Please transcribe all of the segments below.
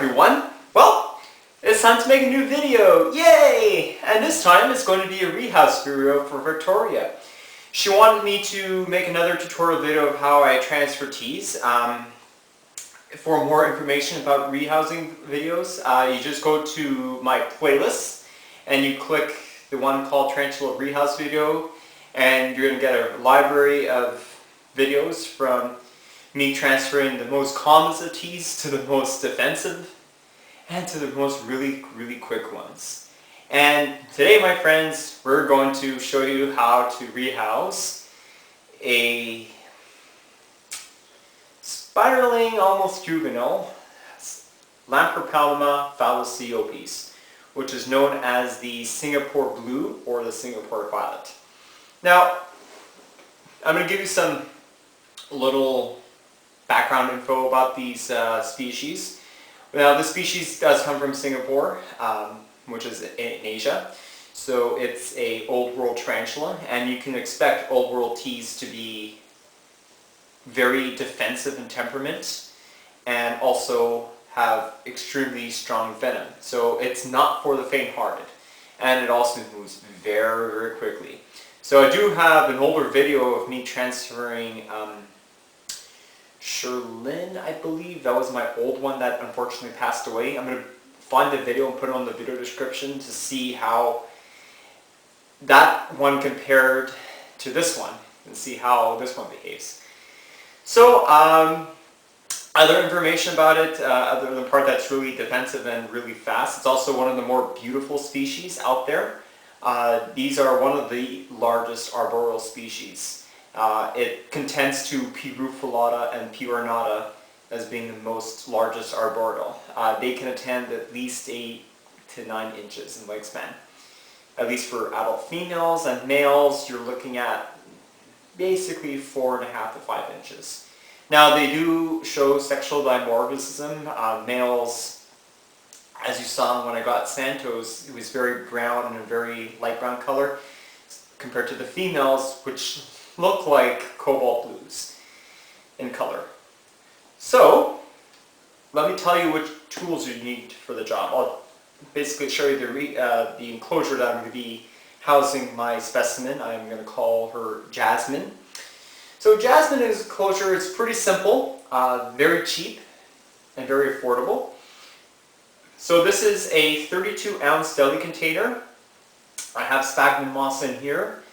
everyone! Well, it's time to make a new video! Yay! And this time it's going to be a rehouse video for Victoria. She wanted me to make another tutorial video of how I transfer teas. For more information about rehousing videos, you just go to my playlist and you click the one called Tarantula Rehouse Video, and you're going to get a library of videos from me transferring the most common of teas to the most defensive and to the most really quick ones. And today, my friends, we're going to show you how to rehouse a spiraling, almost juvenile Lampropalma phallocopias, which is known as the Singapore Blue or the Singapore Violet. Now, I'm going to give you some little background info about these species. Now, this species does come from Singapore, which is in Asia. So it's a Old World tarantula, and you can expect Old World teas to be very defensive in temperament and also have extremely strong venom. So it's not for the faint-hearted, and it also moves very quickly. So I do have an older video of me transferring Sherlyn, I believe. That was my old one that unfortunately passed away. I'm going to find the video and put it on the video description to see how that one compared to this one and see how this one behaves. So, other information about it, other than the part that's really defensive and really fast, it's also one of the more beautiful species out there. These are one of the largest arboreal species. It contends to P. rufulata and P. ornata as being the most largest arboreal. They can attend at least 8 to 9 inches in wingspan. At least for adult females, and males you're looking at basically 4.5 to 5 inches. Now, they do show sexual dimorphism. Males, as you saw when I got Santos, it was very brown and a very light brown color compared to the females, which look like cobalt blues in color. So, let me tell you which tools you need for the job. I'll basically show you the enclosure that I'm going to be housing my specimen. I'm going to call her Jasmine. So Jasmine's enclosure is pretty simple, very cheap, and very affordable. So this is a 32-ounce deli container. I have sphagnum moss in here.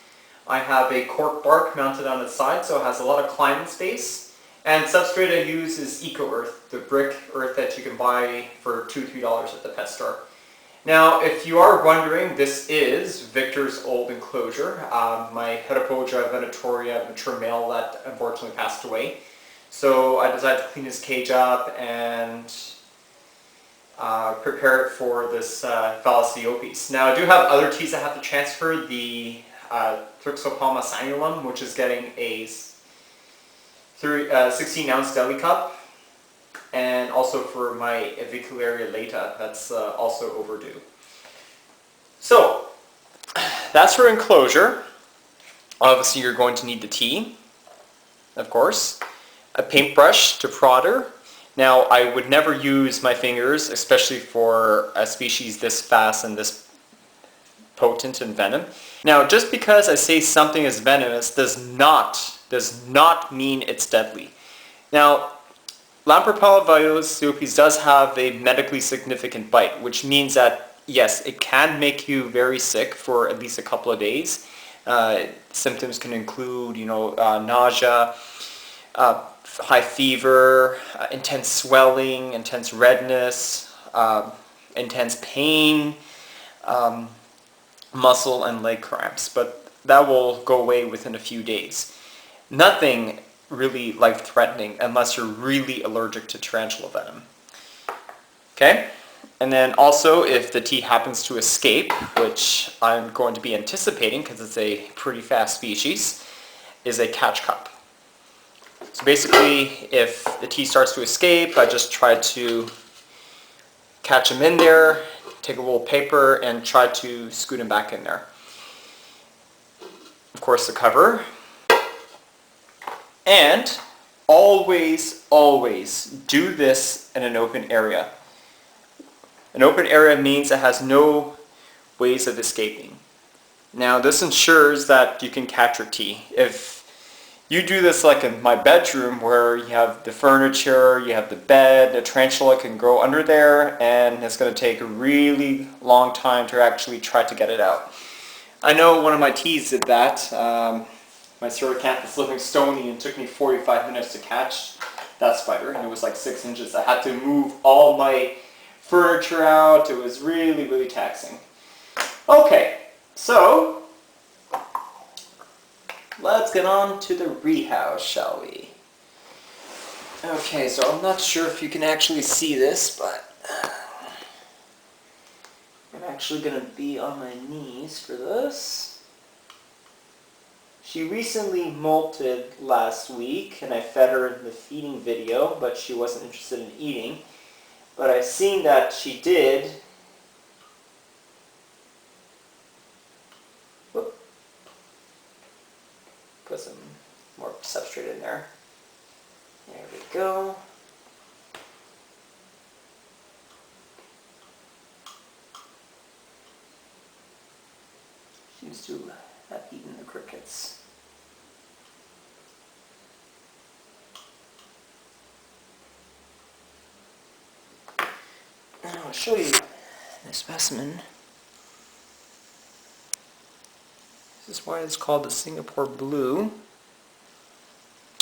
I have a cork bark mounted on its side, so it has a lot of climbing space. And substrate I use is Eco Earth, the brick earth that you can buy for $2-3 at the pet store. Now, if you are wondering, this is Victor's old enclosure. My Heteropoda venatoria mature male that unfortunately passed away. So I decided to clean his cage up and prepare it for this Phallocopias. Now, I do have other teas I have to transfer. The Thrixopalma sinulum, which is getting a 16-ounce deli cup, and also for my Avicularia lata, that's also overdue. So, that's her enclosure. Obviously, you're going to need the tea, of course, a paintbrush to prod her. Now, I would never use my fingers, especially for a species this fast and this potent in venom. Now, just because I say something is venomous does not mean it's deadly. Now, Lampropalma phallocopias does have a medically significant bite, which means that, yes, it can make you very sick for at least a couple of days. Symptoms can include, nausea, high fever, intense swelling, intense redness, intense pain, muscle and leg cramps, but that will go away within a few days. Nothing really life-threatening unless you're really allergic to tarantula venom. Okay? And then also, if the tea happens to escape, which I'm going to be anticipating because it's a pretty fast species, is a catch cup. So basically, if the tea starts to escape, I just try to catch them in there, take a little paper, and try to scoot them back in there. Of course, the cover. And always do this in an open area. An open area means it has no ways of escaping. Now this ensures that you can catch your tea. If you do this like in my bedroom where you have the furniture, you have the bed, the tarantula can grow under there and it's going to take a really long time to actually try to get it out. I know one of my teas did that. My Cerathanthus living stony, and it took me 45 minutes to catch that spider, and it was like 6 inches. I had to move all my furniture out. It was really, really taxing. Okay, so let's get on to the rehouse, shall we? Okay, so I'm not sure if you can actually see this, but I'm actually going to be on my knees for this. She recently molted last week, and I fed her in the feeding video, but she wasn't interested in eating. But I've seen that she did. Whoop. Put some more substrate in there. There we go. Seems to have eaten the crickets. Now I'll show you the specimen. This is why it's called the Singapore Blue.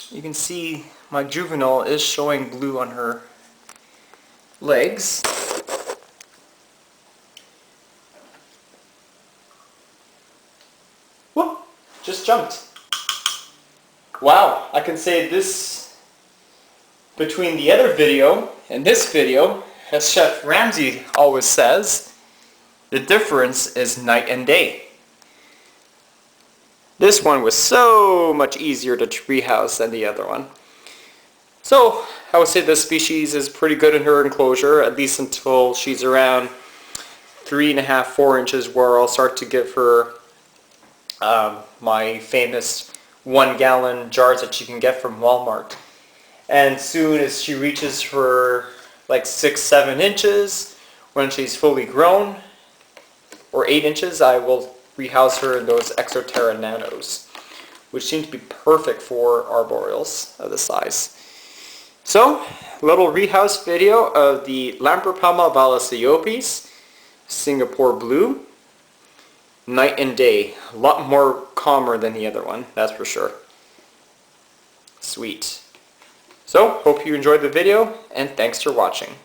You can see my juvenile is showing blue on her legs. Whoop! Just jumped. Wow, I can say this between the other video and this video, as Chef Ramsay always says, the difference is night and day. This one was so much easier to rehouse than the other one. So I would say this species is pretty good in her enclosure, at least until she's around 3.5, 4 inches, where I'll start to give her my famous 1-gallon jars that you can get from Walmart. And soon as she reaches her like 6, 7 inches, when she's fully grown, or 8 inches, I will rehouse her in those Exoterra Nanos, which seem to be perfect for arboreals of this size. So, little rehouse video of the Lampropelma valisciopes, Singapore Blue, night and day. A lot more calmer than the other one, that's for sure. Sweet. So, hope you enjoyed the video, and thanks for watching.